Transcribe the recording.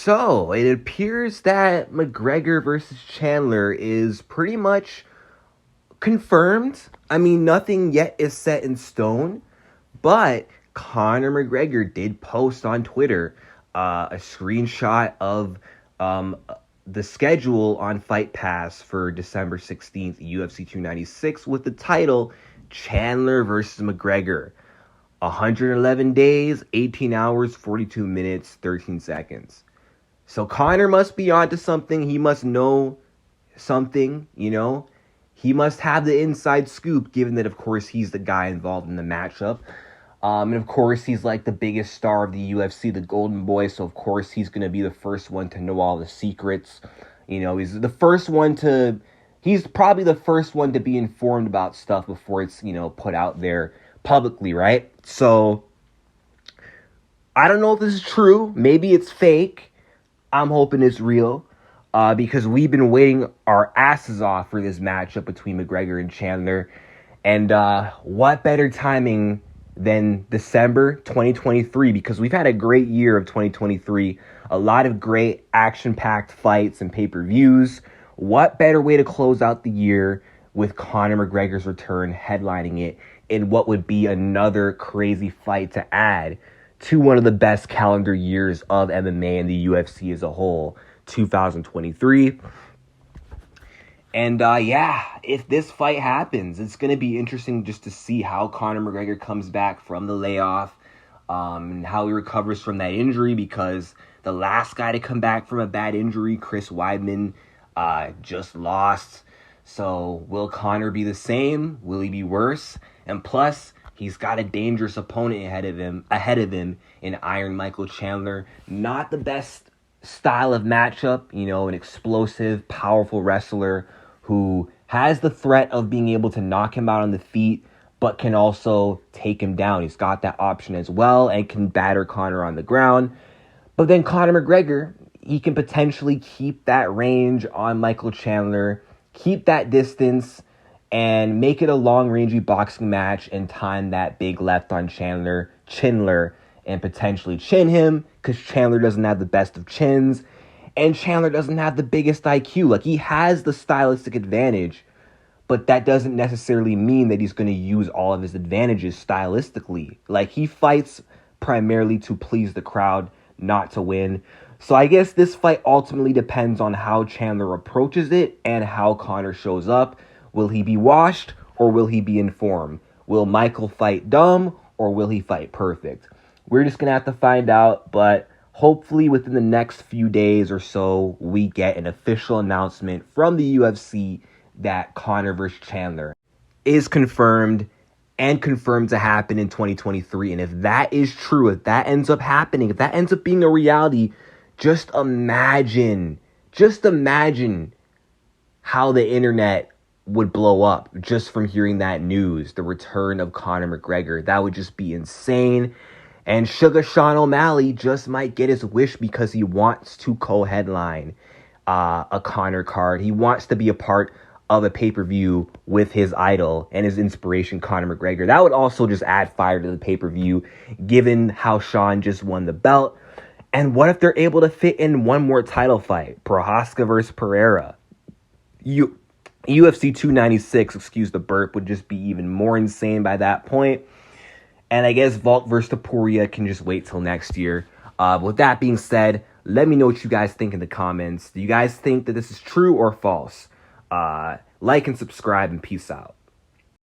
So, it appears that McGregor versus Chandler is pretty much confirmed. I mean, nothing yet is set in stone, but Conor McGregor did post on Twitter a screenshot of the schedule on Fight Pass for December 16th, UFC 296, with the title Chandler versus McGregor. 111 days, 18 hours, 42 minutes, 13 seconds. So Conor must be onto something. He must know something, He must have the inside scoop, given that, of course, he's the guy involved in the matchup. And, of course, he's like the biggest star of the UFC, the golden boy. So, of course, he's going to be the first one to know all the secrets. He's the first one to... He's probably the first one to be informed about stuff before it's, put out there publicly, right? So, I don't know if this is true. Maybe it's fake. I'm hoping it's real. Because we've been waiting our asses off for this matchup between McGregor and Chandler. And what better timing than December 2023, because we've had a great year of 2023. A lot of great action-packed fights and pay-per-views. What better way to close out the year with Conor McGregor's return headlining it in what would be another crazy fight to add to one of the best calendar years of MMA and the UFC as a whole, 2023. And if this fight happens, it's going to be interesting just to see how Conor McGregor comes back from the layoff, and how he recovers from that injury, because the last guy to come back from a bad injury, Chris Weidman, just lost. So will Conor be the same? Will he be worse? And plus, he's got a dangerous opponent ahead of him in Iron Michael Chandler. Not the best style of matchup, an explosive, powerful wrestler who has the threat of being able to knock him out on the feet, but can also take him down. He's got that option as well and can batter Conor on the ground. But then Conor McGregor, he can potentially keep that range on Michael Chandler, keep that distance, and make it a long-rangey boxing match and time that big left on Chandler, and potentially chin him, because Chandler doesn't have the best of chins, and Chandler doesn't have the biggest IQ. Like, he has the stylistic advantage, but that doesn't necessarily mean that he's going to use all of his advantages stylistically. Like, he fights primarily to please the crowd, not to win. So I guess this fight ultimately depends on how Chandler approaches it and how Conor shows up. Will he be washed or will he be informed? Will Michael fight dumb or will he fight perfect? We're just going to have to find out, but hopefully within the next few days or so, we get an official announcement from the UFC that Conor vs. Chandler is confirmed and confirmed to happen in 2023. And if that is true, if that ends up happening, if that ends up being a reality, just imagine how the internet would blow up just from hearing that news, the return of Conor McGregor. That would just be insane. And Sugar Sean O'Malley just might get his wish because he wants to co-headline a Conor card. He wants to be a part of a pay-per-view with his idol and his inspiration, Conor McGregor. That would also just add fire to the pay-per-view, given how Sean just won the belt. And what if they're able to fit in one more title fight? Prohaska versus Pereira. UFC 296, excuse the burp, would just be even more insane by that point. And I guess Volk versus Topuria can just wait till next year. With that being said, let me know what you guys think in the comments. Do you guys think that this is true or false? Like and subscribe and peace out.